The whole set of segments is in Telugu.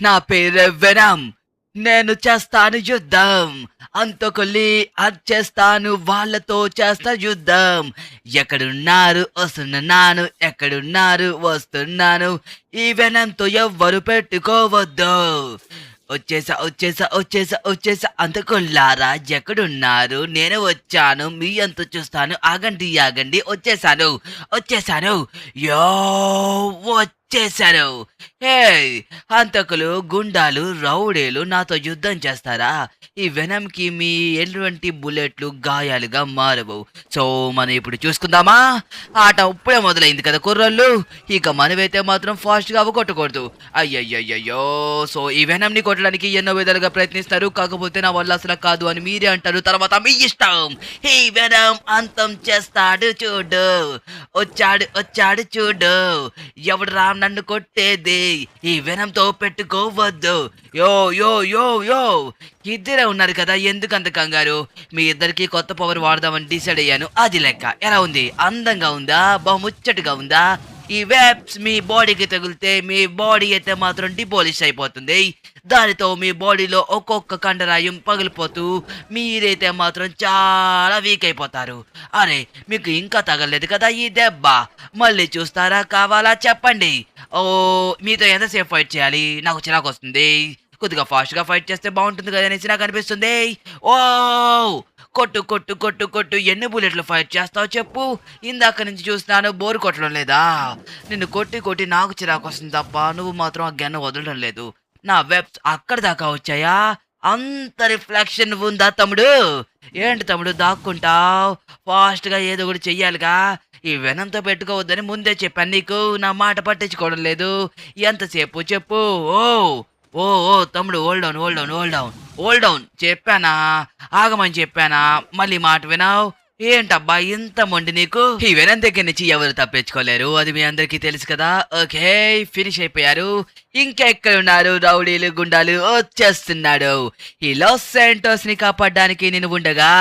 నా పేరు వెనం. నేను చేస్తాను యుద్ధం. అంతకొల్లి అది చేస్తాను, వాళ్ళతో చేస్తా యుద్ధం. ఎక్కడున్నారు వస్తున్నాను, ఎక్కడున్నారు వస్తున్నాను. ఈ వెనంతో ఎవ్వరు పెట్టుకోవద్దు. వచ్చేసా వచ్చేసా వచ్చేసా వచ్చేసా అంతకొల్లారా, ఎక్కడున్నారు? నేను వచ్చాను, మీ అంత చూస్తాను. ఆగండి ఆగండి, వచ్చేసాను వచ్చేసాను. యో వచ్చేసాను. హే, హంతకులు, గుండాలు, రౌడీలు నాతో యుద్ధం చేస్తారా? ఈ వెనంకి మీ ఎటువంటి బుల్లెట్లు గాయాలుగా మారవు. సో మనం ఇప్పుడు చూసుకుందామా? ఆట ఇప్పుడే మొదలైంది కదా కుర్రోళ్ళు. ఇక మనమైతే మాత్రం ఫాస్ట్గా కొట్టకూడదు. అయ్యయ్యయ్యో. సో ఈ వెనంని కొట్టడానికి ఎన్నో విధాలుగా ప్రయత్నిస్తారు, కాకపోతే నా వల్ల అసలు కాదు అని మీరే అంటారు. తర్వాత మీ ఇష్టం. ఈ వెనం అంతం చేస్తాడు చూడు. వచ్చాడు వచ్చాడు చూడు. ఎవడు రా నన్ను కొట్టేది? ఈ వెనంతో పెట్టుకోవద్దు. యో యో యో యో, ఇద్దరే ఉన్నారు కదా, ఎందుకంత కంగారు? మీ ఇద్దరికి కొత్త పవర్ వాడదామని డిసైడ్ అయ్యాను. అది లెక్క. ఎలా ఉంది? అందంగా ఉందా? ముచ్చటగా ఉందా? ఈ వెబ్స్ మీ బాడీకి తగిలితే మీ బాడీ అయితే మాత్రం డిపోలిష్ అయిపోతుంది. దానితో మీ బాడీలో ఒక్కొక్క కండరాయం పగిలిపోతూ మీరైతే మాత్రం చాలా వీక్ అయిపోతారు. అరే, మీకు ఇంకా తగలలేదు కదా ఈ దెబ్బ? మళ్ళీ చూస్తారా? కావాలా చెప్పండి. ఓ, మీతో ఎంతసేపు ఫైట్ చేయాలి? నాకు చిరాకు వస్తుంది. కొద్దిగా ఫాస్ట్గా ఫైట్ చేస్తే బాగుంటుంది కదా అనేసి నాకు అనిపిస్తుంది. ఓ, కొట్టు కొట్టు కొట్టు కొట్టు. ఎన్ని బుల్లెట్లు ఫైట్ చేస్తావు చెప్పు? ఇందాక నుంచి చూస్తున్నాను, బోరు కొట్టడం లేదా? నిన్ను కొట్టి కొట్టి నాకు చిరాకు వస్తుంది తప్ప నువ్వు మాత్రం ఆ గన్ను వదలడం లేదు. నా వెబ్స్ అక్కడ దాకా వచ్చాయా? అంత రిఫ్లెక్షన్ ఉందా తమ్ముడు? ఏంటి తమ్ముడు దాక్కుంటావు? ఫాస్ట్గా ఏదో ఒకటి చెయ్యాలిగా. ఈ వెనంతో పెట్టుకోవద్దని ముందే చెప్పాను నీకు. నా మాట పట్టించుకోవడం లేదు. ఎంతసేపు చెప్పు. ఓ ఓ ఓ తమ్ముడు, hold down hold down hold down hold down. చెప్పానా? ఆగమని చెప్పానా? మళ్ళీ మాట వినావు. ఏంటబ్బా ఇంత మొండి నీకు? ఈ వెనం దగ్గర నుంచి ఎవరు తప్పించుకోలేరు, అది మీ అందరికీ తెలుసు కదా. ఓకే, ఫినిష్ అయిపోయారు. ఇంకెక్కడున్నారు రౌడీలు, గుండాలు? వచ్చేస్తున్నాడు. ఈ లాస్ శాంటోస్ ని కాపాడడానికి నేను ఉండగా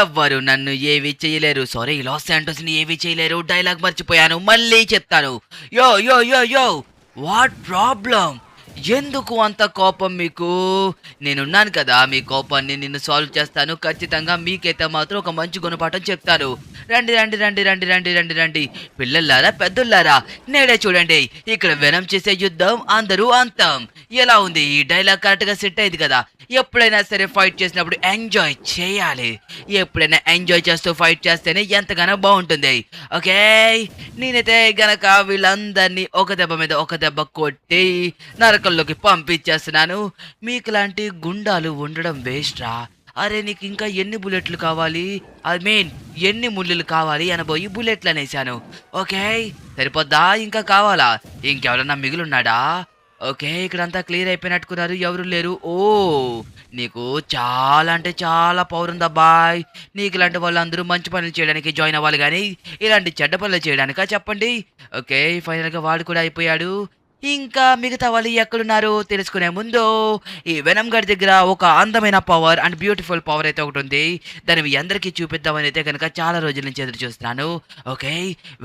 ఎవ్వరు నన్ను ఏవి చేయలేరు. సారీ, లాస్ శాంటోస్ ని ఏవి చేయలేరు. డైలాగ్ మర్చిపోయాను, మళ్ళీ చెప్తాను. యో యో యో యో, వాట్ ప్రాబ్లం? ఎందుకు అంత కోపం మీకు? నేనున్నాను కదా, మీ కోపాన్ని నిన్ను సాల్వ్ చేస్తాను. ఖచ్చితంగా మీకైతే మాత్రం ఒక మంచి గుణపాఠం చెప్తాను. రండి రండి రండి రండి రండి రండి రండి, పిల్లల్లారా పెద్దోళ్ళారా, నేడే చూడండి. ఇక్కడ వెనం చేసే యుద్ధం అందరూ అంతం. ఎలా ఉంది? ఈ డైలాగ్ కరెక్ట్ గా సెట్ అయింది కదా. ఎప్పుడైనా సరే ఫైట్ చేసినప్పుడు ఎంజాయ్ చేయాలి. ఎప్పుడైనా ఎంజాయ్ చేస్తూ ఫైట్ చేస్తేనే ఎంతగానో బాగుంటుంది. ఓకే, నేనైతే గనక వీళ్ళందరినీ ఒక దెబ్బ మీద ఒక దెబ్బ కొట్టి నరకంలోకి పంపించేస్తున్నాను. మీకు లాంటి గుండాలు ఉండడం వేస్ట్రా. అరే, నీకు ఇంకా ఎన్ని బుల్లెట్లు కావాలి? ఐ మీన్ ఎన్ని ముళ్ళులు కావాలి అనబోయి బుల్లెట్లు అనేసాను. ఓకే, సరిపోద్దా? ఇంకా కావాలా? ఇంకెవరన్నా మిగులున్నాడా? ఓకే, ఇక్కడంతా క్లియర్ అయిపోయినట్టుకున్నారు, ఎవరు లేరు. ఓ, నీకు చాలా అంటే చాలా పవర్ ఉందబ్బాయ్. నీకు ఇలాంటి వాళ్ళందరూ మంచి పనులు చేయడానికి జాయిన్ అవ్వాలి, కానీ ఇలాంటి చెడ్డ పనులు చేయడానికా చెప్పండి. ఓకే, ఫైనల్గా వాడు కూడా అయిపోయాడు. ఇంకా మిగతా వాళ్ళు ఎక్కడున్నారో తెలుసుకునే ముందు ఈ వెనం గడి దగ్గర ఒక అందమైన పవర్ అండ్ బ్యూటిఫుల్ పవర్ అయితే ఒకటి ఉంది. దాన్ని మీ అందరికీ చూపిద్దామని అయితే కనుక చాలా రోజుల నుంచి ఎదురు చూస్తున్నాను. ఓకే,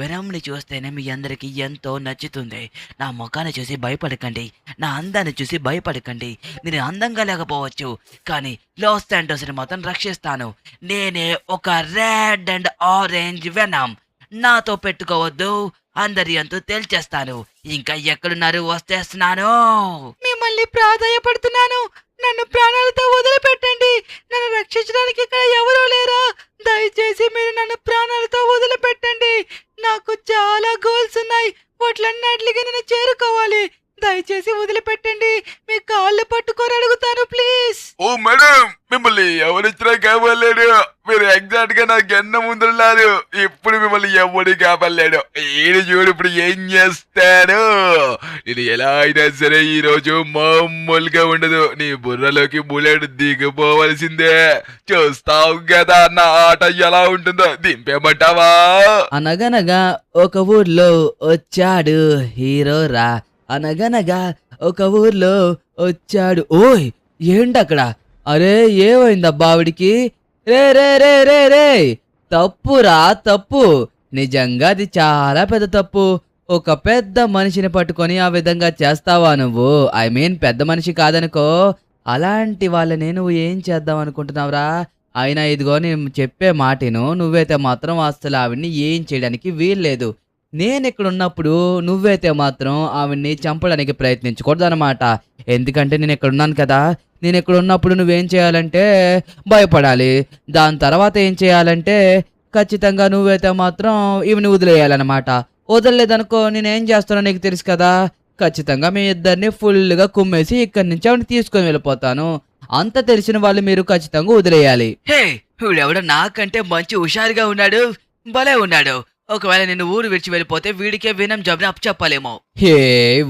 వెనంని చూస్తేనే మీ అందరికీ ఎంతో నచ్చుతుంది. నా ముఖాన్ని చూసి భయపడకండి, నా అందాన్ని చూసి భయపడకండి. నేను అందంగా లేకపోవచ్చు, కానీ లాస్ శాంటోస్ని మాత్రం రక్షిస్తాను. నేనే ఒక రెడ్ అండ్ ఆరెంజ్ వెనం. నాతో పెట్టుకోవద్దు, అందరి అంతూ తేల్చేస్తాను. ఇంకా ఎక్కడున్నారు? వస్తేస్తున్నాను. మిమ్మల్ని ప్రాధాయపడుతున్నాను, నన్ను ప్రాణాలతో వదిలిపెట్టండి. నన్ను రక్షించడానికి ఇక్కడ ఎవరూ లేరా? దయచేసి మీరు నన్ను ప్రాణాలతో వదిలిపెట్టండి. నాకు చాలా గోల్స్ ఉన్నాయి, వాటిలన్నిటికీ నేను చేరుకోవాలి. దయచేసి వదిలిపెట్టండి, మీ కాళ్ళు పట్టుకొని అడుగుతాను ప్లీజ్. ఓ మేడం, మిమ్మల్ని ఎవరిచ్చినా కాపాడలేడు. మీరు ఎగ్జాక్ట్ గా నాకు ఎన్న ముందున్నారు. ఇప్పుడు మిమ్మల్ని ఎవడు కాపాడలేడు. ఈయన చూడు ఇప్పుడు ఏం చేస్తాడు. ఇది ఎలా అయినా సరే ఈ రోజు మామూలుగా ఉండదు. నీ బుర్రలోకి బుల్లెట్ దిగిపోవలసిందే. చూస్తావు కదా నా ఆట ఎలా ఉంటుందో. దింపేమంటావా? అనగనగా ఒక ఊర్లో వచ్చాడు హీరో రా. అనగనగా ఒక ఊర్లో వచ్చాడు. ఓయ్, ఏంటక్కడ? అరే, ఏమైందబ్బా ఆవిడికి? రే రే రే రే రే, తప్పురా తప్పు. నిజంగా అది చాలా పెద్ద తప్పు. ఒక పెద్ద మనిషిని పట్టుకొని ఆ విధంగా చేస్తావా నువ్వు? ఐ మీన్ పెద్ద మనిషి కాదనుకో. అలాంటి వాళ్ళని నువ్వు ఏం చేద్దాం అనుకుంటున్నావురా? అయినా ఇదిగో నేను చెప్పే మాటిను. నువ్వైతే మాత్రం అస్సలు ఆవిడ్ని ఏం చేయడానికి వీల్లేదు. నేనిక్కడున్నప్పుడు నువ్వైతే మాత్రం ఆవిడ్ని చంపడానికి ప్రయత్నించకూడదనమాట. ఎందుకంటే నేనిక్కడున్నాను కదా! నేనిక్కడున్నప్పుడు నువ్వేం చేయాలంటే భయపడాలి. దాని తర్వాత ఏం చేయాలంటే ఖచ్చితంగా నువ్వైతే మాత్రం ఈమెని వదిలేయాలనమాట. వదలలేదనుకో నేనేం చేస్తానో నీకు తెలుసు కదా! ఖచ్చితంగా మీ ఇద్దరిని ఫుల్‌గా కుమ్మేసి ఇక్కడి నుంచి ఆవిడని తీసుకొని వెళ్ళిపోతాను. అంత తెలిసిన వాళ్ళు మీరు ఖచ్చితంగా వదిలేయాలి. హే! వీడెవడో నాకంటే మంచి హుషారుగా ఉన్నాడు. భలే ఉన్నాడు. ఒకవేళ నేను ఊరు విడిచి వెళ్ళిపోతే వీడికే వినం జబ్ని అప్పచెప్పాలేమో. హే!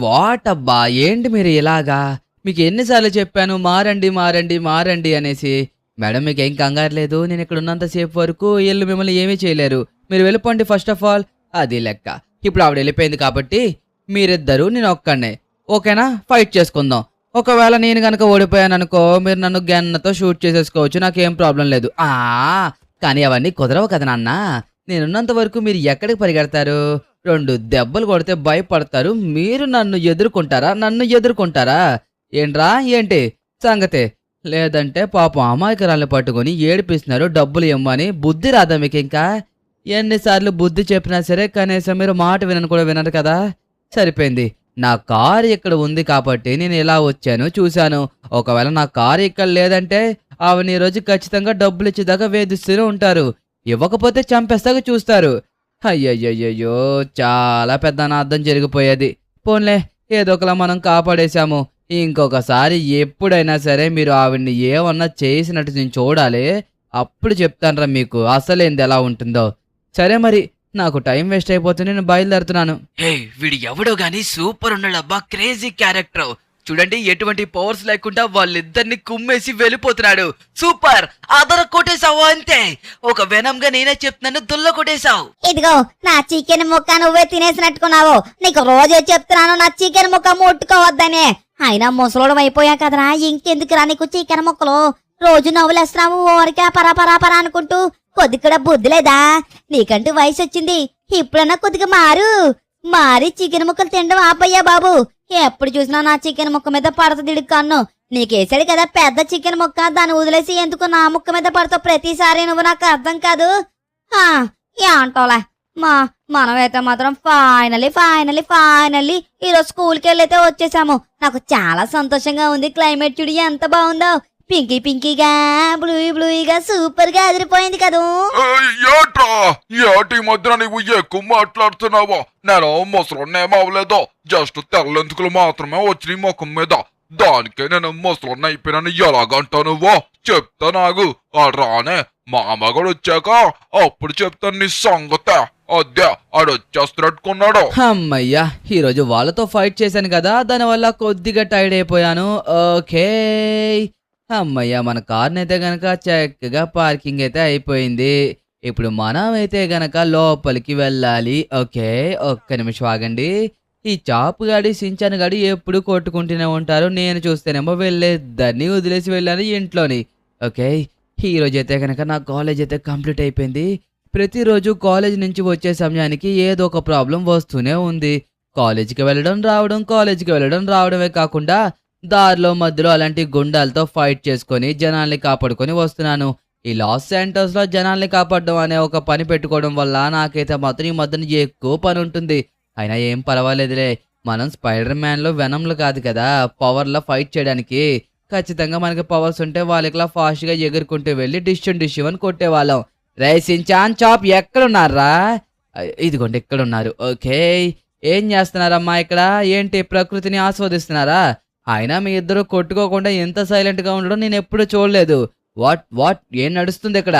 వాట్ అబ్బా! ఏంటి మీరు ఇలాగా? మీకు ఎన్నిసార్లు చెప్పాను మారండి, మారండి, మారండి అనేసి. మేడం మీకేం కంగారు లేదు. నేను ఇక్కడ ఉన్నంత సేపు వరకు ఈళ్ళు మిమ్మల్ని ఏమీ చేయలేరు. మీరు వెళ్ళిపోండి ఫస్ట్ ఆఫ్ ఆల్. అది లెక్క. ఇప్పుడు ఆవిడ వెళ్ళిపోయింది కాబట్టి మీరిద్దరూ నేను ఒక్కడినే. ఓకేనా? ఫైట్ చేసుకుందాం. ఒకవేళ నేను గనక ఓడిపోయాననుకో మీరు నన్ను గన్నుతో షూట్ చేసేసుకోవచ్చు. నాకేం ప్రాబ్లం లేదు. కానీ అవన్నీ కుదరవు కదా నాన్న. నేనున్నంత వరకు మీరు ఎక్కడికి పరిగెడతారు? 2 దెబ్బలు కొడితే భయపడతారు. మీరు నన్ను ఎదుర్కొంటారా? ఏంట్రా ఏంటి సంగతి? లేదంటే పాపం అమాయకురాల్ని పట్టుకొని ఏడిపిస్తున్నారు డబ్బులు ఇమ్మని. బుద్ధి రాదా మీకు ఇంకా? ఎన్నిసార్లు బుద్ధి చెప్పినా సరే కనీసం మీరు మాట వినరు కదా! సరిపోయింది. నా కారు ఇక్కడ ఉంది కాబట్టి నేను ఇలా వచ్చాను చూశాను. ఒకవేళ నా కారు ఇక్కడ లేదంటే ఆవిడ ఈ రోజు ఖచ్చితంగా డబ్బులు ఇచ్చేదాకా వేధిస్తూనే ఉంటారు. ఇవ్వకపోతే చంపేస్తాక చూస్తారు. అయ్యయ్యయ్యో! చాలా పెద్ద అనార్థం జరిగిపోయేది. పోన్లే ఏదో ఒకలా మనం కాపాడేశాము. ఇంకొకసారి ఎప్పుడైనా సరే మీరు ఆవిడ్ని ఏమన్నా చేసినట్టు నేను చూడాలి. అప్పుడు చెప్తానురా మీకు అసలేంది ఎలా ఉంటుందో. సరే మరి నాకు టైం వేస్ట్ అయిపోతుంది. నేను బయలుదేరుతున్నాను. హే! వీడు ఎవడో గాని సూపర్ ఉన్నాడబ్బా. Crazy character. చూడండి ఎటువంటి పవర్స్ లేకుండా వాళ్ళిద్దరిని కుమ్మేసి వెళ్ళిపోతున్నాడు. సూపర్! అదర కొట్టేశావు అంతే. ఒక వెనంగా నేనే చెప్తున్నాను దుల్ల కొట్టేశావు. ఇదిగో నా చికెన్ ముక్క నువ్వే తినేసినట్టుకున్నావు. నీకు రోజే చెప్తున్నాను నా చికెన్ ముక్క ముట్టుకోవద్దని. అయినా ముసలోడం అయిపోయా కదరా, ఇంకెందుకురా నీకు చికెన్ ముక్కలు? రోజు నవ్వులేస్తున్నావు ఊరికే పరా అనుకుంటూ. కొద్దిగా బుద్ధి లేదా? నీకంటూ వయసు వచ్చింది. ఇప్పుడన్నా కొద్దిగా మారి చికెన్ ముక్కలు తినడం ఆపయ్యా బాబు. ఎప్పుడు చూసినా నా చికెన్ ముక్క మీద పడుతుంది కన్ను. నీకేసాడు కదా పెద్ద చికెన్ ముక్క, దాన్ని వదిలేసి ఎందుకు నా ముక్క మీద పడతావు ప్రతిసారి? నువ్వు నాకు అర్థం కాదు. ఏంటోలే మనమైతే మాత్రం ఫైనల్లీ ఈరోజు స్కూల్కి వెళ్ళైతే వచ్చేసాము. నాకు చాలా సంతోషంగా ఉంది. క్లైమేట్ చూడు ఎంత బాగుందో. పింకీగా బ్లూయిగా సూపర్ గా అదిరిపోయింది కదూ. ఏటి మధ్యన నువ్వు ఎక్కువ మాట్లాడుతున్నావా? నేను ముసలున్నేమో అవ్వలేదో. జస్ట్ తెల్లెందుకులు మాత్రమే వచ్చినాయి ముఖం మీద. దానికే నేను ముసలున్న అయిపోయినాను ఎలాగంటా నువ్వు? చెప్తా నాగు. రానే మా మగడు వచ్చాక అప్పుడు చెప్తాను నీ సంగతే. అదే ఆడొచ్చేస్తున్నట్టుకున్నాడు. అమ్మయ్యా! ఈరోజు వాళ్ళతో ఫైట్ చేశాను కదా, దానివల్ల కొద్దిగా టైర్డ్ అయిపోయాను. ఓకే అమ్మయ్య మన కార్ని అయితే గనక చక్కగా పార్కింగ్ అయితే అయిపోయింది. ఇప్పుడు మనం అయితే గనక లోపలికి వెళ్ళాలి. ఓకే ఒక్క నిమిషం ఆగండి. ఈ చాపు గాడి సించాను గాడి ఎప్పుడు కొట్టుకుంటూనే ఉంటారు. నేను చూస్తేనేమో వెళ్ళేద్దరిని వదిలేసి వెళ్ళాను ఇంట్లోని. ఓకే ఈరోజు అయితే గనక నా కాలేజ్ అయితే కంప్లీట్ అయిపోయింది. ప్రతిరోజు కాలేజ్ నుంచి వచ్చే సమయానికి ఏదో ఒక ప్రాబ్లం వస్తూనే ఉంది. కాలేజీకి వెళ్ళడం రావడమే కాకుండా దారిలో మధ్యలో అలాంటి గుండాలతో ఫైట్ చేసుకొని జనాల్ని కాపాడుకొని వస్తున్నాను. ఈ లాస్ శాంటోస్ లో జనాల్ని కాపాడడం అనే ఒక పని పెట్టుకోవడం వల్ల నాకైతే మాత్రం ఈ మధ్యన ఎక్కువ పని ఉంటుంది. అయినా ఏం పర్వాలేదులే. మనం స్పైడర్ మ్యాన్ లో వెనంలు కాదు కదా పవర్ లో ఫైట్ చేయడానికి. ఖచ్చితంగా మనకి పవర్స్ ఉంటే వాళ్ళకిలా ఫాస్ట్ గా ఎగురుకుంటూ వెళ్ళి డిష్ అని కొట్టేవాళ్ళం. రే సించాన్ చాప్ ఎక్కడున్నారా? ఇదిగోండి ఎక్కడున్నారు. ఓకే ఏం చేస్తున్నారమ్మా ఇక్కడ? ఏంటి ప్రకృతిని ఆస్వాదిస్తున్నారా? అయినా మీ ఇద్దరు కొట్టుకోకుండా ఎంత సైలెంట్ గా ఉండడం నేను ఎప్పుడు చూడలేదు. వాట్ ఏం నడుస్తుంది ఇక్కడ?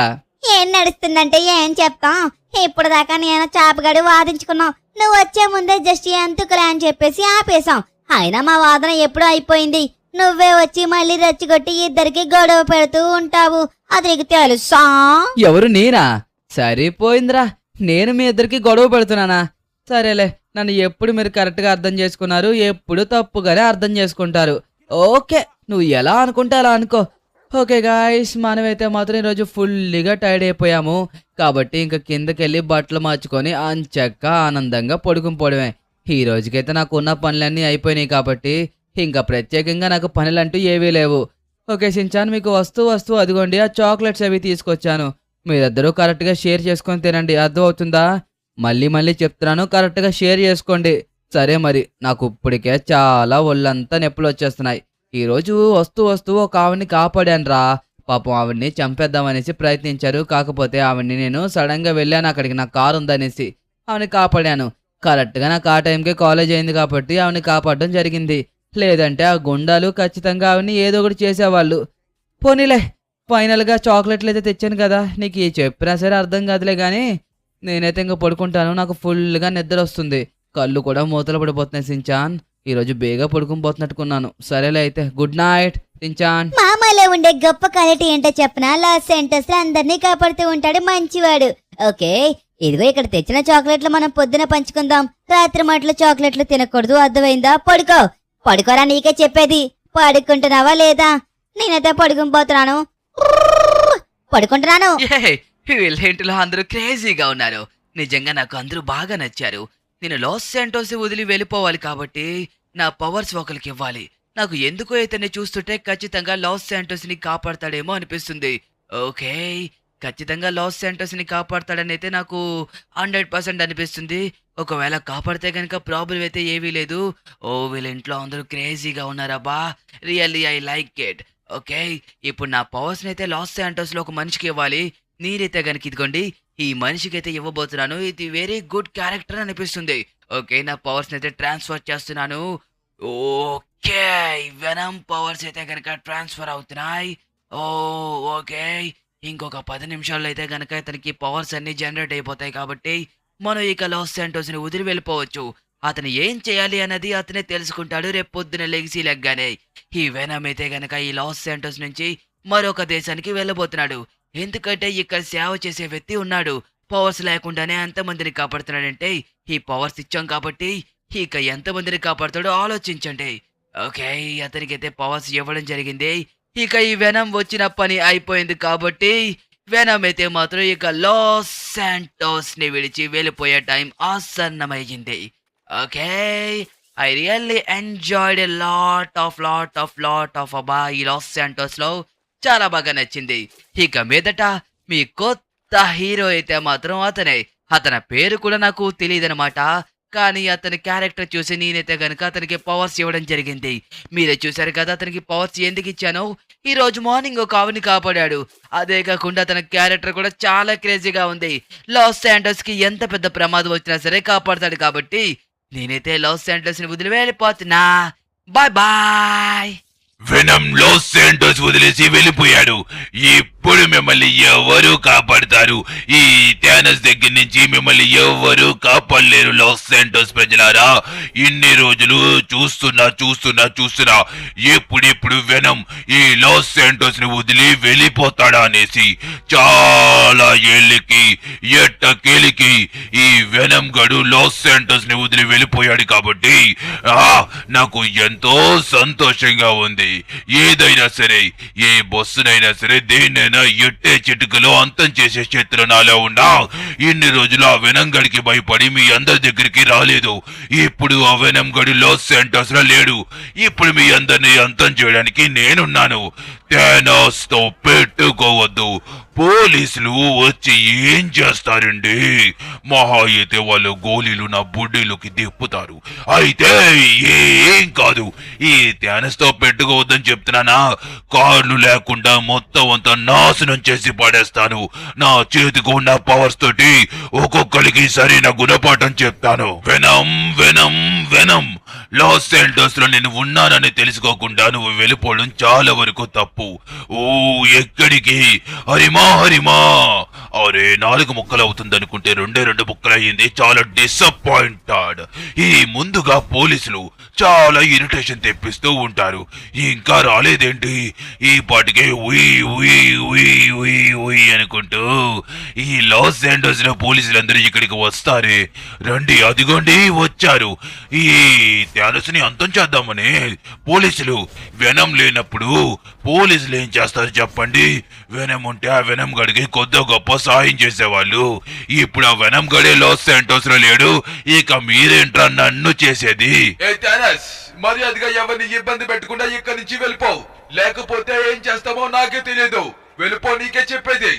ఏం నడుస్తుందంటే ఏం చెప్తాం. ఇప్పుడు దాకా నేను చాపగాడి వాదించుకున్నాం. నువ్వు వచ్చే ముందే జస్ట్ ఎందుకులే అని చెప్పేసి ఆపేశాం. అయినా మా వాదన ఎప్పుడూ అయిపోయింది. నువ్వే వచ్చి మళ్ళీ రెచ్చగొట్టి ఇద్దరికి గొడవ పెడుతూ ఉంటావు. అది నీకు తెలుసా? ఎవరు నేనా? సరిపోయిందిరా. నేను మీ ఇద్దరికి గొడవ పెడుతున్నానా? సరేలే నన్ను ఎప్పుడు మీరు కరెక్ట్ గా అర్థం చేసుకున్నారు, ఎప్పుడు తప్పుగానే అర్థం చేసుకుంటారు. ఓకే నువ్వు ఎలా అనుకుంటే అలా అనుకో. ఓకే గాయ్స్ మనమైతే మాత్రం ఈరోజు ఫుల్లీగా టైర్డ్ అయిపోయాము. కాబట్టి ఇంకా కిందకెళ్ళి బట్టలు మార్చుకొని అంచక్క ఆనందంగా పడుకుని పోవడమే. ఈ రోజుకైతే నాకు ఉన్న పనులన్నీ అయిపోయినాయి కాబట్టి ఇంకా ప్రత్యేకంగా నాకు పనులంటూ ఏవీ లేవు. ఓకే షిన్చాన్, మీకు వస్తూ అదిగోండి ఆ చాక్లెట్స్ అవి తీసుకొచ్చాను. మీరిద్దరూ కరెక్ట్గా షేర్ చేసుకొని తినండి, అర్థమవుతుందా? మళ్ళీ చెప్తున్నాను, కరెక్ట్గా షేర్ చేసుకోండి. సరే మరి, నాకు ఇప్పటికే చాలా ఒళ్ళంతా నొప్పులు వచ్చేస్తున్నాయి. ఈరోజు వస్తూ ఒక ఆవిడ్ని కాపాడాను రా. పాపం ఆవిడ్ని చంపేద్దామనేసి ప్రయత్నించారు. కాకపోతే ఆవిడ్ని నేను సడన్గా వెళ్ళాను అక్కడికి, నా కారు ఉందనేసి ఆవిడ్ని కాపాడాను. కరెక్ట్గా నాకు ఆ టైంకే కాలేజ్ అయింది కాబట్టి ఆవిడ్ని కాపాడడం జరిగింది. లేదంటే ఆ గుండాలు ఖచ్చితంగా ఆవిడ్ని ఏదో ఒకటి చేసేవాళ్ళు. పోనీలే, ఫైనల్గా చాక్లెట్లు అయితే తెచ్చాను కదా, నీకు చెప్పినా సరే అర్థం కాదులే కానీ నేనైతే ఇంకా పడుకుంటాను. నాకు ఫుల్గా నిద్ర వస్తుంది, కళ్ళు కూడా మూతలు పడిపోతున్నాయి షిన్చాన్. ఈరోజు బేగా పడుకుని పోతున్నట్టుకున్నాను. సరేలే అయితే, గుడ్ నైట్ షిన్చాన్. మామలో ఉండే గొప్ప క్వాలిటీ ఏంటో చెప్పనా, లాస్ సెంటర్స్ లో అందరినీ కాపాడుతూ ఉంటాడు, మంచివాడు. ఓకే, ఇదిగో ఇక్కడ తెచ్చిన చాక్లెట్లు మనం పొద్దున పంచుకుందాం. రాత్రి మాటలు చాక్లెట్లు తినకూడదు, అర్థమైందా? పడుకోరా, నీకే చెప్పేది. పడుకుంటున్నావా లేదా? నేనైతే పడుకుని పోతున్నాను, పడుకుంటున్నాను. వీళ్ళేంటిలో అందరూ క్రేజీగా ఉన్నారు. నిజంగా నాకు అందరూ బాగా నచ్చారు. నేను లాస్ శాంటోస్ వదిలి వెళ్ళిపోవాలి కాబట్టి నా పవర్స్ ఒకరికి ఇవ్వాలి. నాకు ఎందుకో ఇతన్ని చూస్తుంటే ఖచ్చితంగా లాస్ శాంటోస్ ని కాపాడతాడేమో అనిపిస్తుంది. ఓకే, ఖచ్చితంగా లాస్ శాంటోస్ ని కాపాడతాడని అయితే నాకు 100% అనిపిస్తుంది. ఒకవేళ కాపాడితే కనుక ప్రాబ్లం అయితే ఏమీ లేదు. ఓ, వీళ్ళ ఇంట్లో అందరూ క్రేజీగా ఉన్నారబ్బా, really I like it. Okay, ఇప్పుడు నా పవర్స్ ని అయితే లాస్ శాంటోస్ లో ఒక మనిషికి ఇవ్వాలి. నేనైతే కనుక ఇదిగోండి ఈ మనిషికి అయితే ఇవ్వబోతున్నాను. ఇది వెరీ గుడ్ క్యారెక్టర్ అనిపిస్తుంది. ఓకే, నా పవర్స్ అయితే ట్రాన్స్ఫర్ చేస్తున్నాను. ఓకే, వెనమ్ పవర్స్ అయితే కనుక ట్రాన్స్ఫర్ అవుతున్నాయి. ఓకే, ఇంకొక 10 నిమిషాల్లో అయితే కనుక ఇతనికి పవర్స్ అన్ని జనరేట్ అయిపోతాయి కాబట్టి మనం ఇక లాస్ శాంటోస్ ని వదిలి వెళ్ళిపోవచ్చు. అతను ఏం చేయాలి అన్నది అతనే తెలుసుకుంటాడు రేపు పొద్దున లెగ్గానే. ఈ వెనమ్ అయితే గనక ఈ లాస్ శాంటోస్ నుంచి మరొక దేశానికి వెళ్ళబోతున్నాడు. ఎందుకంటే ఇక్కడ సేవ చేసే వ్యక్తి ఉన్నాడు. పవర్స్ లేకుండానే ఎంతమందిని కాపాడుతున్నాడంటే ఈ పవర్స్ ఇచ్చాం కాబట్టి ఇక ఎంతమందిని కాపాడుతాడో ఆలోచించండి. ఓకే, అతనికైతే పవర్స్ ఇవ్వడం జరిగింది. ఇక ఈ వెనమ్ వచ్చిన పని అయిపోయింది కాబట్టి వెనమ్ అయితే మాత్రం ఇక లాస్ శాంటోస్ ని విడిచి వెళ్ళిపోయే టైం ఆసన్నమైంది. Okay, I really enjoyed a lot of అబ్బా ఈ లాస్ శాంటోస్ లో చాలా బాగా నచ్చింది. ఇక మీదట మీ కొత్త హీరో అయితే మాత్రం అతనే. అతని పేరు కూడా నాకు తెలియదనమాట, కానీ అతని క్యారెక్టర్ చూసి నేనైతే గనుక అతనికి పవర్స్ ఇవ్వడం జరిగింది. మీరే చూసారు కదా అతనికి పవర్స్ ఎందుకు ఇచ్చాను. ఈ రోజు మార్నింగ్ ఒక ఆవిని కాపాడాడు. అదే కాకుండా అతని క్యారెక్టర్ కూడా చాలా క్రేజీగా ఉంది. లాస్ శాంటోస్ కి ఎంత పెద్ద ప్రమాదం వచ్చినా సరే కాపాడతాడు కాబట్టి నేనైతే లాస్ శాంటోస్ ని వదిలి వెళ్ళిపోతున్నా. Bye bye. Venom Los Santos వదిలేసి వెళ్ళిపోయాడు. ఇప్పుడు మిమ్మల్ని ఎవరు కాపాడతారు? ఈ థానోస్ దగ్గర నుంచి మిమ్మల్ని ఎవరు కాపాడలేరు లాస్ శాంటోస్ ప్రజలారా. ఇన్ని రోజులు చూస్తున్నా ఎప్పుడెప్పుడు వెనమ్ ఈ లాస్ శాంటోస్ ని వదిలి వెళ్ళిపోతాడా అనేసి. చాలా ఏళ్ళకి ఎట్టకేలికి ఈ వెనమ్ గడు లాస్ శాంటోస్ ని వదిలి వెళ్ళిపోయాడు కాబట్టి నాకు ఎంతో సంతోషంగా ఉంది. ఏదైనా సరే, ఏ బస్సునైనా సరే, దేన్నైనా ఎట్టే చిటుకలో అంతం చేసే శత్రు నాలో ఉన్నా ఇన్ని రోజులు ఆ వెనమ్ గడికి భయపడి మీ అందరి దగ్గరికి రాలేదు. ఇప్పుడు ఆ వెనమ్ గడు లాస్ శాంటోస్ లో లేడు. ఇప్పుడు మీ అందరినీ అంతం చేయడానికి నేనున్నాను. థానోస్ తో పెట్టుకోవద్దు. పోలీసులు వచ్చి ఏం చేస్తారండి? మహా అయితే వాళ్ళు గోళీలు నా బుడ్డీలోకి తిప్పుతారు. అయితే ఏం కాదు. ఈ థానోస్ తో పెట్టుకోవద్దని చెప్తున్నానా? కార్లు లేకుండా మొత్తం అంతా నాశనం చేసి పడేస్తాను. నా చేతికి ఉన్న పవర్స్ తోటి ఒక్కొక్కరికి సరైన గుణపాఠం చెప్తాను. వెనమ్ లాస్ శాంటోస్ లో నేను ఉన్నానని తెలుసుకోకుండా నువ్వు వెళ్ళిపోవడం చాలా వరకు తప్పు. ఓ, ఎక్కడికి? హరిమా అరే, 4 ముక్కలు అవుతుంది అనుకుంటే 2 ముక్కలు అయ్యింది. చాలా డిసప్పాయింటెడ్. ఈ ముందుగా పోలీసులు చాలా ఇరిటేషన్ తెప్పిస్తూ ఉంటారు. ఇంకా రాలేదేంటి? ఈ పాటికే ఉయ్ అనుకుంటూ ఈ లాస్ శాంటోస్ లో పోలీసులందరూ ఇక్కడికి వస్తారే. రండి, అదిగోండి వచ్చారు. ఈ థానోస్ని అంతం చేద్దామని. పోలీసులు వెనం లేనప్పుడు పోలీసులు ఏం చేస్తారు చెప్పండి? వెనం ఉంటే ఆ వెనం గడికి కొద్ది గొప్ప సాయం చేసేవాళ్ళు. ఇప్పుడు ఆ వెనం గడే లాస్ శాంటోస్ లో లేడు, ఇక మీరేంట్రా నన్ను చేసేది? మర్యాదగా ఎవరిని ఇబ్బంది పెట్టకుండా ఇక్కడి నుంచి వెళ్ళిపో, లేకపోతే ఏం చేస్తామో నాకే తెలియదు. వెళ్ళిపో, నీకే చెప్పేది.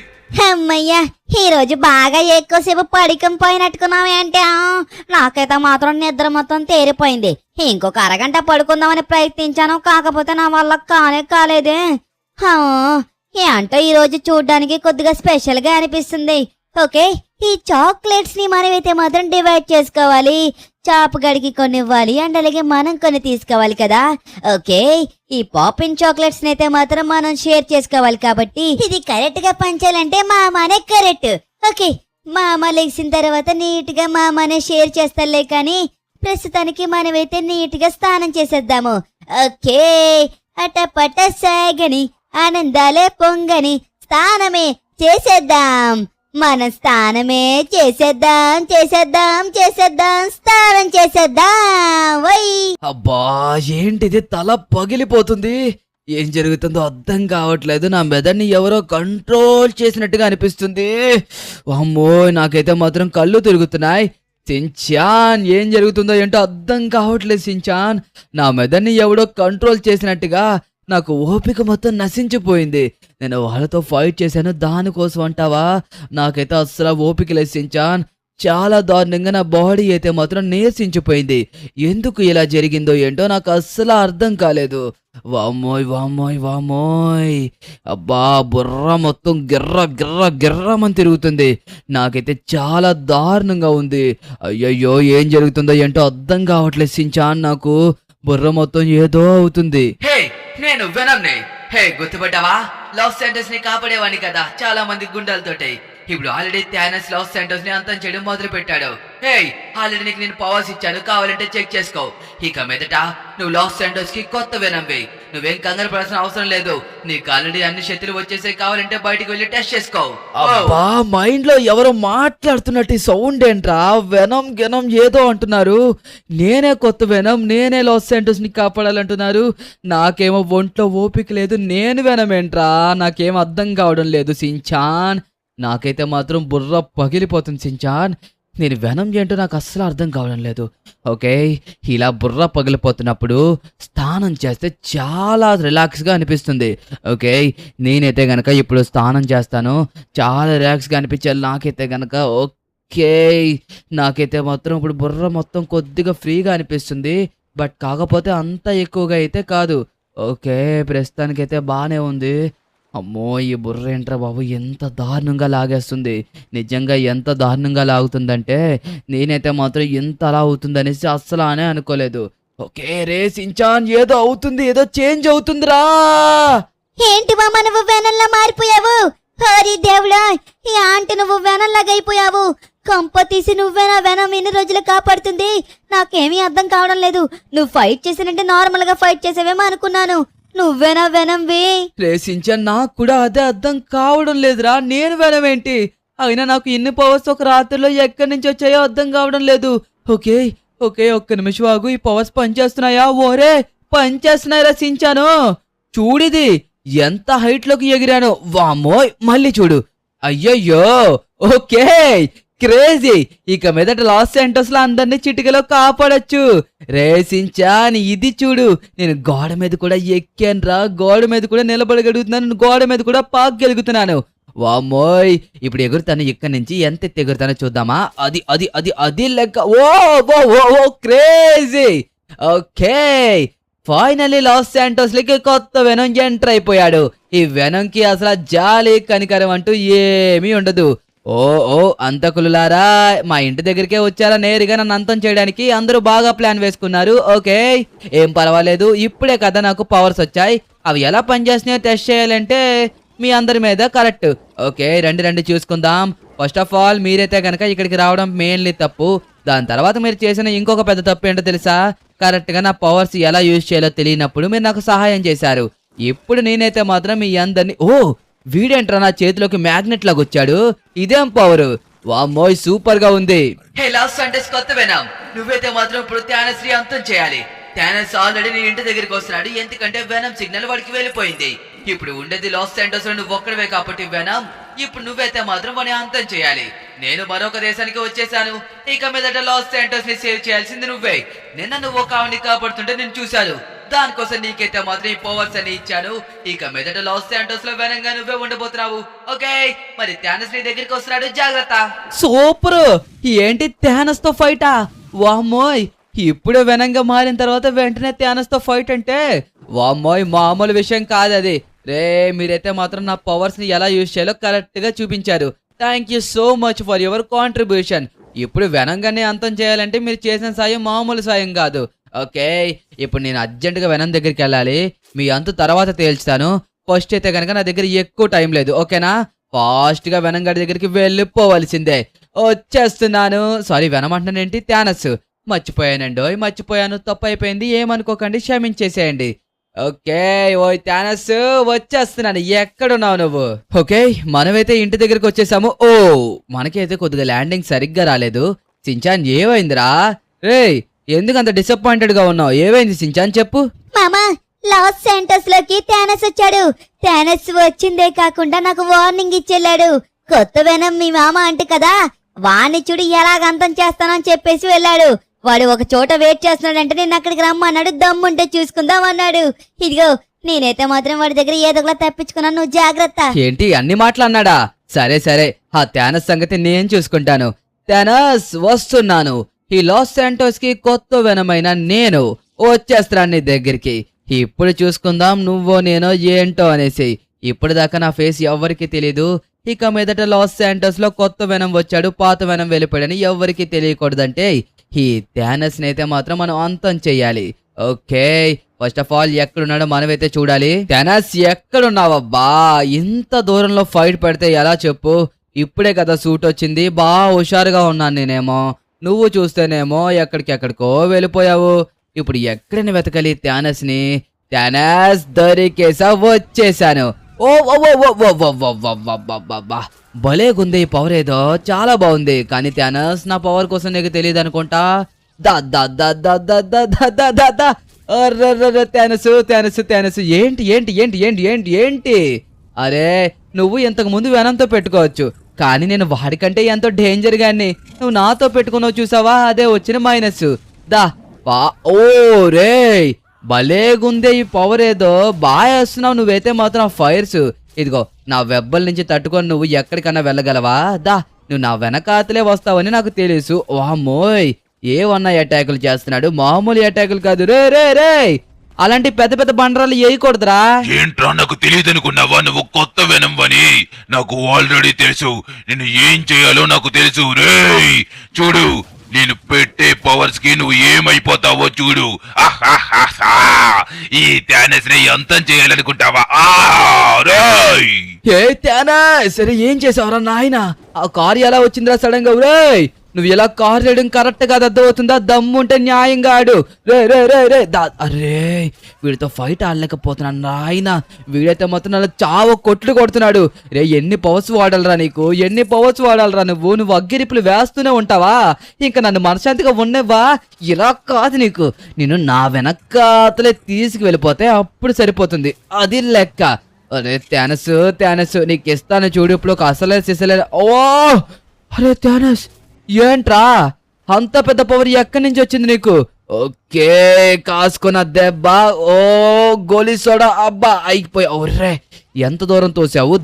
అమ్మయ్యా, ఈ రోజు బాగా ఎక్కువసేపు పడికం పోయినట్టుకున్నామే అంటే నాకైతే మాత్రం నిద్ర మొత్తం తేరిపోయింది. ఇంకొక అరగంట పడుకుందామని ప్రయత్నించాను, కాకపోతే నా వల్ల కాలేదే. ఏంటో ఈ రోజు చూడ్డానికి కొద్దిగా స్పెషల్ గా అనిపిస్తుంది. ఓకే, ఈ చాక్లెట్స్ ని మనమైతే మాత్రం డివైడ్ చేసుకోవాలి. చాపు గడికి కొన్ని ఇవ్వాలి అండ్ అలాగే మనం కొన్ని తీసుకోవాలి కదా. ఓకే, ఈ పాపిన్ చాక్లెట్స్ ని అయితే మాత్రం మనం షేర్ చేసుకోవాలి. కాబట్టి ఇది కరెక్ట్ గా పంచాలంటే మామనే కరెక్ట్. ఓకే, మామ లేచిన తర్వాత నీట్ గా మామనే షేర్ చేస్తాలే, కానీ ప్రస్తుతానికి మనమైతే నీట్ గా స్నానం చేసేద్దాము. ఓకే, అటపట సాగని ఆనందాలే పొంగని స్నానమే చేసేద్దాం. మన స్నానమే చేసేద్దాం స్నానం చేసేద్దాం. వై అబ్బా, ఏంటిది? తల పగిలిపోతుంది. ఏం జరుగుతుందో అర్థం కావట్లేదు. నా మెదడుని ఎవరో కంట్రోల్ చేసినట్టుగా అనిపిస్తుంది. అమ్మో, నాకైతే మాత్రం కళ్ళు తిరుగుతున్నాయి. సించాన్, ఏం జరుగుతుందో ఏంటో అర్థం కావట్లేదు సించాన్. నా మెదడుని ఎవడో కంట్రోల్ చేసినట్టుగా నాకు ఓపిక మొత్తం నశించిపోయింది. నేను వాళ్ళతో ఫైట్ చేశాను, దానికోసం అంటావా? నాకైతే అస్సలు ఓపిక లేదు సించాన్. చాలా దారుణంగా నా బాడీ అయితే మాత్రం నీరసించిపోయింది. ఎందుకు ఇలా జరిగిందో ఏంటో నాకు అస్సలు అర్థం కాలేదు. వామోయ్, అబ్బా, బుర్ర మొత్తం గిర్రమని తిరుగుతుంది. నాకైతే చాలా దారుణంగా ఉంది. అయ్యయ్యో, ఏం జరుగుతుందో ఏంటో అర్థం కావట్లేదు సించాన్. నాకు బుర్ర మొత్తం ఏదో అవుతుంది. హే, నేను వెనమ్ని. హే, గుర్తుపట్టావా? లాస్ శాంటోస్ ని కాపాడేవాడిని కదా చాలా మంది గుండాలతోటి. ఇప్పుడు ఆల్రెడీ థానోస్ లాస్ శాంటోస్ ని అంతం చేయడం మొదలు పెట్టాడు. హే, ఆల్రెడీ నీకు నేను పవర్స్ ఇచ్చాను, కావాలంటే చెక్ చేసుకో. ఇక మీదట నువ్వు లాస్ శాంటోస్ కి కొత్త వెనమ్వి. నువ్వేం కంగారు పడాల్సిన అవసరం లేదు. నీకు ఆల్రెడీ అన్ని శక్తులు వచ్చేసాయి, కావాలంటే బయటికి వెళ్ళి టెస్ట్ చేసుకో. అబ్బా, మైండ్ లో ఎవరో మాట్లాడుతున్నట్టు సౌండ్ ఏంట్రా? వెనం ఏదో అంటున్నారు. నేనే కొత్త వెనం, నేనే లాస్ శాంటోస్ ని కాపాడాలంటున్నారు. నాకేమో ఒంట్లో ఓపిక లేదు. నేను వెనం ఏంట్రా? నాకేం అర్థం కావడం లేదు సించాన్. నాకైతే మాత్రం బుర్ర పగిలిపోతుంది సించాన్. నేను వెనం ఏంటో నాకు అస్సలు అర్థం కావడం లేదు. ఓకే, ఇలా బుర్ర పగిలిపోతున్నప్పుడు స్నానం చేస్తే చాలా రిలాక్స్గా అనిపిస్తుంది. ఓకే, నేనైతే గనక ఇప్పుడు స్నానం చేస్తాను, చాలా రిలాక్స్గా అనిపించాలి నాకైతే గనక. ఓకే, నాకైతే మాత్రం ఇప్పుడు బుర్ర మొత్తం కొద్దిగా ఫ్రీగా అనిపిస్తుంది. బట్ కాకపోతే అంత ఎక్కువగా అయితే కాదు. ఓకే, ప్రస్తుతానికైతే బాగానే ఉంది. అమ్మో, ఈ బుర్ర ఏంట్రా బాబు, ఎంత దారుణంగా లాగేస్తుంది. నిజంగా ఎంత దారుణంగా లాగుతుందంటే నేనైతే మాత్రం ఎంత అలా అవుతుందనేసి అస్సలు అనే అనుకోలేదు. ఓకే రే సించాన్, ఏదో అవుతుంది, ఏదో చేంజ్ అవుతుందిరా. ఏంటి మామ, నువ్వు వెనల్లా మారిపోయావు? హరి దేవుడా, ఈ ఆంటీ నువ్వు వెనల్లాగా అయిపోయావు. కంప తీసి నువ్వేనా వెనం ఎన్ని రోజులు కాపాడుతుంది? నాకేమీ అర్థం కావడం లేదు. నువ్వు ఫైట్ చేసినంటే నార్మల్ గా ఫైట్ చేసేవేమో అనుకున్నాను. నువ్వేనా వెనంవి? రే సించాన్, నాకు కూడా అదే అర్థం కావడం లేదురా. నేను వెనం ఏంటి? అయినా నాకు ఇన్ని పవర్స్ ఒక రాత్రిలో ఎక్కడి నుంచి వచ్చాయో అర్థం కావడం లేదు. ఓకే, ఒక్క నిమిషం ఆగు. ఈ పవర్స్ పనిచేస్తున్నాయా? ఓరే, పనిచేస్తున్నాయిరా సించాను. చూడిది ఎంత హైట్ లోకి ఎగిరాను. వామ్మోయ్, మళ్ళీ చూడు. అయ్యయ్యో, ఓకే, క్రేజీ. ఇక మీదట లాస్ శాంటోస్ లో అందరినీ చిటికలో కాపాడొచ్చు. రే సించాన్, ఇది చూడు, నేను గోడ మీద కూడా ఎక్కాను రా. గోడ మీద కూడా నిలబడగలుగుతున్నాను, గోడ మీద కూడా పాకగలుగుతున్నాను. వామ్మోయ్, ఇప్పుడు ఎగురుతాను. ఇక్కడి నుంచి ఎంత ఎత్తి ఎగురుతానో చూద్దామా? అది లెక్క. Oh crazy. Okay, finally Los Santos లకి కొత్త వెనం ఎంటర్ అయిపోయాడు. ఈ వెనంకి అసలు జాలి కనికరం అంటూ ఏమీ ఉండదు. ఓ అంతకులులారా, మా ఇంటి దగ్గరికే వచ్చారా నేరుగా నన్ను అంతం చేయడానికి? అందరూ బాగా ప్లాన్ వేసుకున్నారు. ఓకే, ఏం పర్వాలేదు. ఇప్పుడే కదా నాకు పవర్స్ వచ్చాయి. అవి ఎలా పనిచేస్తున్నాయో టెస్ట్ చేయాలంటే మీ అందరి మీద కరెక్ట్. ఓకే, రండి చూసుకుందాం. ఫస్ట్ ఆఫ్ ఆల్ మీరైతే కనుక ఇక్కడికి రావడం మెయిన్లీ తప్పు. దాని తర్వాత మీరు చేసిన ఇంకొక పెద్ద తప్పు ఏంటో తెలుసా? కరెక్ట్ గా నా పవర్స్ ఎలా యూజ్ చేయాలో తెలియనప్పుడు మీరు నాకు సహాయం చేశారు. ఇప్పుడు నేనైతే మాత్రం మీ అందరినీ వీడేంట్రా నా చేతిలోకి మ్యాగ్నెట్ లాగా వచ్చాడు? ఇదేం పవరు? వామ్మోయ్ సూపర్ గా ఉంది. హే లాస్ శాంటోస్ కొత్త వెనం, నువ్వైతే మాత్రం ఇప్పుడు థానస్ ని అంతం చేయాలి. థానస్ ఆల్రెడీ నీ ఇంటి దగ్గరికి వస్తున్నాడు, ఎందుకంటే వెనం సిగ్నల్ వాడికి వెళ్ళిపోయింది. ఇప్పుడు ఉండేది లాస్ శాంటోస్ లో నువ్వు ఒక్కడవే కాబట్టి వెనం, ఇప్పుడు నువ్వైతే మాత్రం వాడిని అంతం చేయాలి. నేను మరొక దేశానికి వచ్చేసాను, ఇక మీదట లాస్ శాంటోస్ ని సేవ్ చేయాల్సింది నువ్వే. నిన్న నువ్వు ఒక ఆవిని కాపాడుతుంటే నేను చూశాను, దానికోసం నీకైతే మాత్రం ఈ పవర్స్ అని ఇచ్చాను. ఇక మీదట లాస్ శాంటోస్ లో వెనంగా నువ్వే ఉండబోతున్నావు. ఓకే, మరి థానస్ నీ దగ్గరికి వస్తున్నాడు, జాగ్రత్త. సూపర్. ఏంటి థానస్ తో ఫైటా? వామ్మోయ్, ఇప్పుడే వెనంగా మారిన తర్వాత వెంటనే థానస్ తో ఫైట్ అంటే వామ్మోయ్ మామూలు విషయం కాదు అది. రే మీరైతే మాత్రం నా పవర్స్ ని ఎలా యూజ్ చేయాలో కరెక్ట్ గా చూపించారు. Thank you so much for your contribution. ఇప్పుడు వెనంగానే అంతం చేయాలంటే మీరు చేసిన సాయం మామూలు సాయం కాదు. ఓకే, ఇప్పుడు నేను అర్జెంట్ గా వెనం దగ్గరికి వెళ్ళాలి. మీ అంతు తర్వాత తేల్చుతాను. ఫస్ట్ అయితే కనుక నా దగ్గర ఎక్కువ టైం లేదు, ఓకేనా? ఫాస్ట్ గా వెనం గడి దగ్గరికి వెళ్ళిపోవాల్సిందే. వచ్చేస్తున్నాను. సారీ, వెనం అంటున్నానేంటి, థానస్. మర్చిపోయాను, తప్పు అయిపోయింది, ఏమనుకోకండి, క్షమించేసేయండి. ఓకే, ఓ థానస్ వచ్చేస్తున్నాను. ఎక్కడున్నావు నువ్వు? ఓకే, మనమైతే ఇంటి దగ్గరికి వచ్చేసాము. ఓ, మనకైతే కొద్దిగా ల్యాండింగ్ సరిగ్గా రాలేదు. సించాన్ ఏమైందిరా? రేయ్, ఎందుకంత డిసప్పాయింటెడ్ గా ఉన్నావు? ఏమైంది సించాన్, చెప్పు. మామా, లాస్ శాంటోస్ లోకి థానస్ వచ్చాడు. థానస్ వచ్చిందే కాకుండా నాకు వార్నింగ్ ఇచ్చెళ్ళాడు. కొత్త వెనం మీ మామ అంటే కదా, వాణ్ణి చూడు ఎలాగంతం చేస్తానని చెప్పేసి వెళ్ళాడు. వాడు ఒక చోట వెయిట్ చేస్తున్నాడంటే నేను అక్కడికి రమ్మన్నాడు, దమ్ముంటే చూసుకుందాం అన్నాడు. ఇదిగో నేనైతే మాత్రం వాడి దగ్గర ఏదో ఒకలా తప్పించుకున్నాను, నువ్వు జాగ్రత్త. ఏంటి అన్ని మాటలు అన్నాడా? సరే, ఆ థానస్ సంగతి నేను చూసుకుంటాను. థానస్ వస్తున్నాను. ఈ లాస్ శాంటోస్ కి కొత్త వెనమైన నేను వచ్చేస్తున్నాను నీ దగ్గరికి. ఇప్పుడు చూసుకుందాం నువ్వో నేనో ఏంటో అనేసి. ఇప్పుడు దాకా నా ఫేస్ ఎవ్వరికి తెలీదు. ఇక మీదట లాస్ శాంటోస్ లో కొత్త వెనం వచ్చాడు, పాత వెనం వెళ్ళిపోయాడని ఎవ్వరికి తెలియకూడదంటే ఈ థానస్ నైతే మాత్రం మనం అంతం చెయ్యాలి. ఓకే, ఫస్ట్ ఆఫ్ ఆల్ ఎక్కడున్నాడో మనమైతే చూడాలి. థానస్ ఎక్కడున్నావబ్బా? ఇంత దూరంలో ఫైట్ పెడితే ఎలా చెప్పు? ఇప్పుడే కదా సూట్ వచ్చింది, హుషారుగా ఉన్నాను నేనేమో. నువ్వు చూస్తేనేమో ఎక్కడికెక్కడికో వెళ్ళిపోయావు. ఇప్పుడు ఎక్కడని వెతకాలి థానస్ ని? థానస్ దొరికేసా, వచ్చేసాను. ఓ భలేగుంది ఈ పవర్, ఏదో చాలా బాగుంది. కానీ థానస్, నా పవర్ కోసం నీకు తెలియదు అనుకుంటా. థానస్ ఏంటి? అరే, నువ్వు ఇంతకు ముందు వెనంతో పెట్టుకోవచ్చు, కానీ నేను వాడికంటే ఎంతో డేంజర్ గాని. నువ్వు నాతో పెట్టుకున్నావు చూసావా, అదే వచ్చిన మైనస్. ఓ రే, భలేగుందే ఈ పవర్, ఏదో బాగా వేస్తున్నావు. నువ్వైతే మాత్రం ఫైర్స్, ఇదిగో నా వెబ్బల నుంచి తట్టుకొని నువ్వు ఎక్కడికన్నా వెళ్ళగలవా? నువ్వు నా వెనకాతలే వస్తావని నాకు తెలుసు. వామ్మోయ్, ఏమన్నా అటాకులు చేస్తున్నాడు, మామూలు అటాకులు కాదు. రే అలాంటి పెద్ద పెద్ద బండరాలు వేయకూడదురా. ఏంట్రా, నాకు తెలియదు అనుకున్నావా? నువ్వు కొత్త వెనంవని నాకు ఆల్రెడీ తెలుసు. నేను ఏం చేయాలో నాకు తెలుసు. రేయ్ చూడు, నేను పెట్టే పవర్స్ కి నువ్వు ఏమైపోతావో చూడు. ఈ థానస్ ని అంతం చేయాలనుకుంటావా? ఏ థానస్, సరే ఏం చేసావురా నాయన? ఆ కారు ఎలా వచ్చిందిరా సడన్ గా? రేయ్, నువ్వు ఇలా కార్ రైడింగ్ కరెక్ట్ గా అర్థమవుతుందా? దమ్ముంటే న్యాయంగా ఆడు. అరే, వీడితో ఫైట్ ఆడలేకపోతున్నాను నాయన. వీడైతే మొత్తం నన్ను చావు కొట్లు కొడుతున్నాడు. రే, ఎన్ని పవర్స్ వాడాలరా నీకు? ఎన్ని పవర్స్ వాడాలరా నువ్వు అగ్గిరిపులు వేస్తూనే ఉంటావా? ఇంకా నన్ను మనశాంతిగా ఉండేవా? ఇలా కాదు నీకు, నేను నా వెనకాతలే తీసుకు వెళ్ళిపోతే అప్పుడు సరిపోతుంది, అది లెక్క. అరే థానస్ నీకు ఇస్తాను చూడు, ఇప్పుడు ఒక అసలే సిసలే. ఓ అరే థానస్, ఏంట్రా అంత పెద్ద పవర్ ఎక్కడి నుంచి వచ్చింది నీకు? ఓకే, కాసుకున్న దెబ్బ. ఓ గోలీ సోడా, అబ్బా అయిపోయా. ఓర్రే, ఎంత దూరం తోసావు?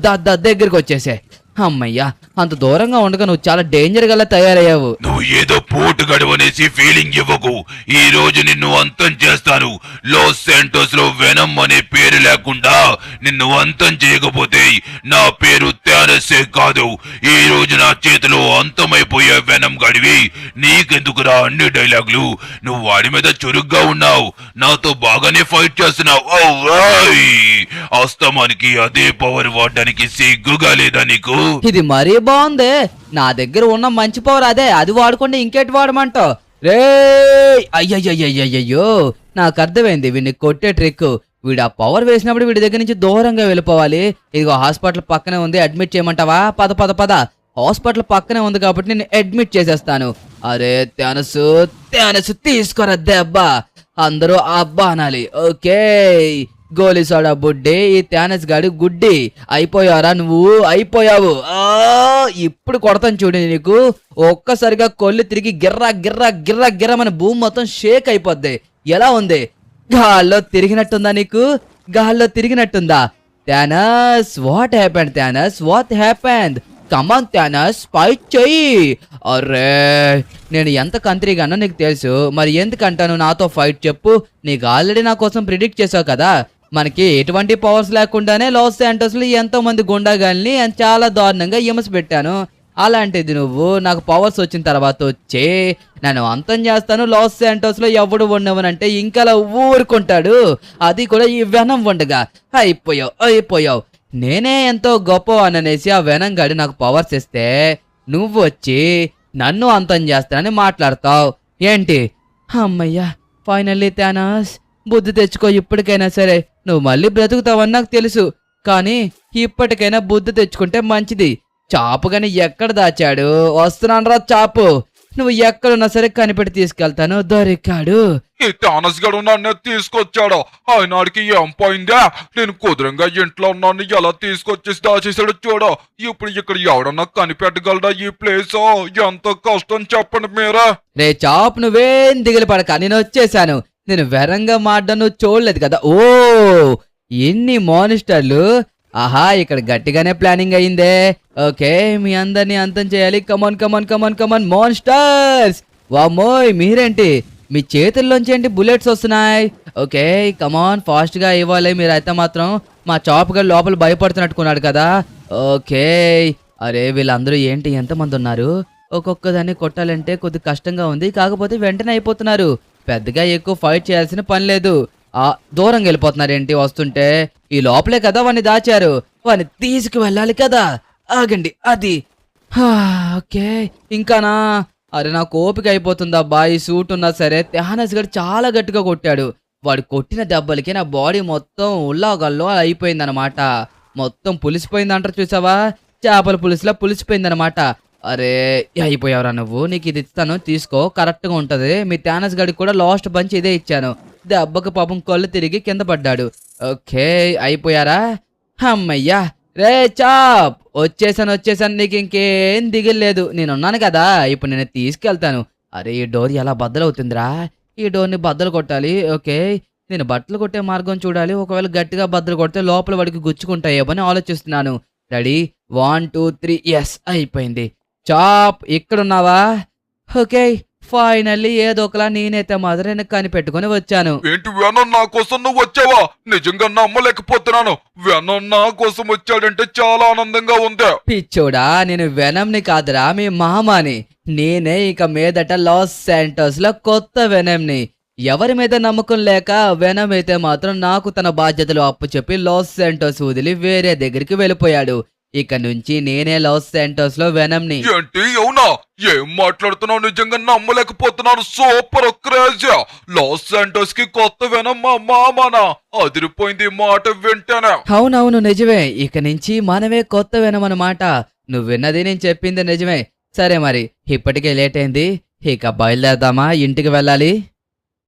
దగ్గరికి వచ్చేసే. అమ్మయ్యా, అంత దూరంగా ఉండగా నువ్వు చాలా డేంజర్ గా తయారయ్యావు. నువ్వు ఏదో పోటు గడవనేసి ఫీలింగ్ ఇవ్వకు. ఈ రోజు నిన్ను అంతం చేస్తాను. లాస్ శాంటోస్ లో వెనం అనే పేరు లేకుండా నిన్ను అంతం చేయకపోతే నా పేరు థానస్సే కాదు. ఈ రోజు నా చేతిలో అంతమైపోయే వెనం గడివి నీకెందుకురా అన్ని డైలాగులు? నువ్వు వాడి మీద చురుగ్గా ఉన్నావు, నాతో బాగానే ఫైట్ చేస్తున్నావు. అస్తమానికి అదే పవర్ వాడడానికి సిగ్గుగా లేదా నీకు? ఇది మరీ బాగుంది. నా దగ్గర ఉన్న మంచి పవర్ అదే, అది వాడుకుంటే ఇంకేటి వాడమంటావు? రే అయ్యయ్యో, నాకు అర్థమైంది వీడిని కొట్టే ట్రిక్. వీడు ఆ పవర్ వేసినప్పుడు వీడి దగ్గర నుంచి దూరంగా వెళ్ళిపోవాలి. ఇదిగో హాస్పిటల్ పక్కనే ఉంది, అడ్మిట్ చేయమంటావా? పద హాస్పిటల్ పక్కనే ఉంది కాబట్టి నేను అడ్మిట్ చేసేస్తాను. అరే థానస్ థానస్ తీసుకోరా దెబ్బ, అందరూ అబ్బా అనాలి. ఓకే గోలీ సోడా బుడ్డి, ఈ థానస్ గాడి గుడ్డి, అయిపోయారా నువ్వు, అయిపోయావు. ఇప్పుడు కొడతాను చూడు నీకు, ఒక్కసారిగా కొల్లు తిరిగి గిర్రా గిర్రా గిర్రా గిర్రమని భూమి మొత్తం షేక్ అయిపోద్ది. ఎలా ఉంది, గాల్లో తిరిగినట్టుందా నీకు, గాల్లో తిరిగినట్టుందా? Thanos what happened, Thanos what happened, come on Thanos fight చెయ్యి. అరే నేను ఎంత కంత్రీగానో నీకు తెలుసు, మరి ఎందుకంటాను నాతో ఫైట్ చెప్పు. నీకు ఆల్రెడీ నా కోసం ప్రిడిక్ట్ చేసావు కదా, మనకి ఎటువంటి పవర్స్ లేకుండానే లాస్ శాంటోస్ లో ఎంతో మంది గుండాగాల్ని చాలా దారుణంగా హింస పెట్టాను. అలాంటిది నువ్వు నాకు పవర్స్ వచ్చిన తర్వాత వచ్చే నన్ను అంతం చేస్తాను, లాస్ శాంటోస్ లో ఎవడు ఉండవనంటే ఇంకా ఊరుకుంటాడు, అది కూడా ఈ వెనం ఉండగా. అయిపోయావు అయిపోయావు, నేనే ఎంతో గొప్పవాననేసి ఆ వెనం గాడి నాకు పవర్స్ ఇస్తే నువ్వు వచ్చి నన్ను అంతం చేస్తానని మాట్లాడతావు ఏంటి? అమ్మయ్యా ఫైనల్లీ థానస్ బుద్ధి తెచ్చుకో, ఇప్పటికైనా సరే నువ్వు మళ్ళీ బ్రతుకుతావని నాకు తెలుసు, కానీ ఇప్పటికైనా బుద్ధి తెచ్చుకుంటే మంచిది. చాపు గాని ఎక్కడ దాచాడు, వస్తున్నాను రా చాపు, నువ్వు ఎక్కడున్నా సరే కనిపెట్టి తీసుకెళ్తాను. దొరికాడు, ఈ థానస్ గడు నన్ను తీసుకొచ్చాడు, ఆయనాడికి ఏం పోయిందా, నేను కుదురంగా ఇంట్లో ఉన్నాను ఎలా తీసుకొచ్చేసి దాచేసాడు చూడు. ఇప్పుడు ఇక్కడ ఎవడన్నా కనిపెట్టగలడా ఈ ప్లేస్, ఎంత కష్టం చెప్పండి మీరా. రే చాప్ నువ్వేం దిగులు పడక, నేను వచ్చేసాను. నేను వెరంగా మాడ్డం నువ్వు చూడలేదు కదా. ఓ ఎన్ని మానిస్టర్లు, ఆహా ఇక్కడ గట్టిగానే ప్లానింగ్ అయిందే. ఓకే మీ అందరినీ అంతం చేయాలి, కమాన్ కమాన్ కమాన్ కమాన్ మాన్స్టర్స్. వామ్మోయ్ మీరేంటి, మీ చేతుల్లోంచి ఏంటి బుల్లెట్స్ వస్తున్నాయి. ఓకే కమాన్ ఫాస్ట్ గా ఇవ్వాలి. మీరైతే మాత్రం మా చాప్ గారు లోపల భయపడుతున్నట్టుకున్నాడు కదా. ఓకే అరే వీళ్ళందరూ ఏంటి ఎంతమంది ఉన్నారు, ఒక్కొక్కదాన్ని కొట్టాలంటే కొద్ది కష్టంగా ఉంది, కాకపోతే వెంటనే అయిపోతున్నారు. పెద్దగా ఎక్కువ ఫైట్ చేయాల్సిన పని లేదు. దూరంగా వెళ్ళిపోతున్నారు ఏంటి వస్తుంటే, ఈ లోపలే కదా వాడిని దాచారు, వాడిని తీసుకు వెళ్ళాలి కదా. ఆగండి అది. ఓకే ఇంకానా, అరే నాకు ఓపిక అయిపోతుందా బాయ్, సూట్ ఉన్నా సరే. థానస్ గడు చాలా గట్టిగా కొట్టాడు, వాడు కొట్టిన దెబ్బలకి నా బాడీ మొత్తం ఉల్లాగల్లో అయిపోయిందనమాట, మొత్తం పులిసిపోయిందంటారు చూసావా, చేపల పులుసులా పులిసిపోయిందనమాట. అరే అయిపోయావురా నువ్వు, నీకు ఇది ఇస్తాను తీసుకో, కరెక్ట్గా ఉంటుంది. మీ థానస్ గడికి కూడా లాస్ట్ బంచ్ ఇదే ఇచ్చాను. దెబ్బకి పాపం కళ్ళు తిరిగి కింద పడ్డాడు. ఓకే అయిపోయారా, అమ్మయ్యా. రే చాప్ వచ్చేసాను, నీకు ఇంకేం దిగులేదు, నేనున్నాను కదా, ఇప్పుడు నేను తీసుకెళ్తాను. అరే ఈ డోర్ ఎలా బద్దలవుతుందిరా, ఈ డోర్ని బద్దలు కొట్టాలి. ఓకే నేను బట్టలు కొట్టే మార్గం చూడాలి, ఒకవేళ గట్టిగా బద్దలు కొడితే లోపల వాడికి గుచ్చుకుంటాయేమో అని ఆలోచిస్తున్నాను. రెడీ 1 2 3 ఎస్ అయిపోయింది. చాప్ ఇక్కడున్నావా? ఓకే ఫైనల్లీ ఏదో ఒకలా నేనైతే మాత్రం కనిపెట్టుకుని వచ్చాను. ఏంటి వెనం నా కోసం నువ్వు వచ్చావా, నిజంగా నమ్మలేకపోతున్నాను. వెనం నా కోసం వచ్చాడంటే చాలా ఆనందంగా ఉంది. పిచ్చోడా నేను వెనంని కాదురా మీ మామాని, నేనే ఇక మీదట లాస్ శాంటోస్ లో కొత్త వెనంని. ఎవరి మీద నమ్మకం లేక వెనం అయితే మాత్రం నాకు తన బాధ్యతలు అప్పు చెప్పి లాస్ శాంటోస్ వదిలి వేరే దగ్గరికి వెళ్ళిపోయాడు. ఇక నుంచి నేనే లాస్ శాంటోస్ లో వెనంని. ఏంటి అవునా, ఏం మాట్లాడుతున్నావు, నిజంగా నమ్మలేకపోతున్నాను. సూపర్ క్రేజ్, లాస్ శాంటోస్ కి కొత్త వెనం మా మామానా, అదిరిపోయింది మాట వింటానా. అవునవును నిజమే, ఇక నుంచి మనమే కొత్త వెనం అన్నమాట. నువ్వు విన్నది నేను చెప్పింది నిజమే. సరే మరి ఇప్పటికే లేట్ అయింది, ఇక బయలుదేరదామా, ఇంటికి వెళ్ళాలి.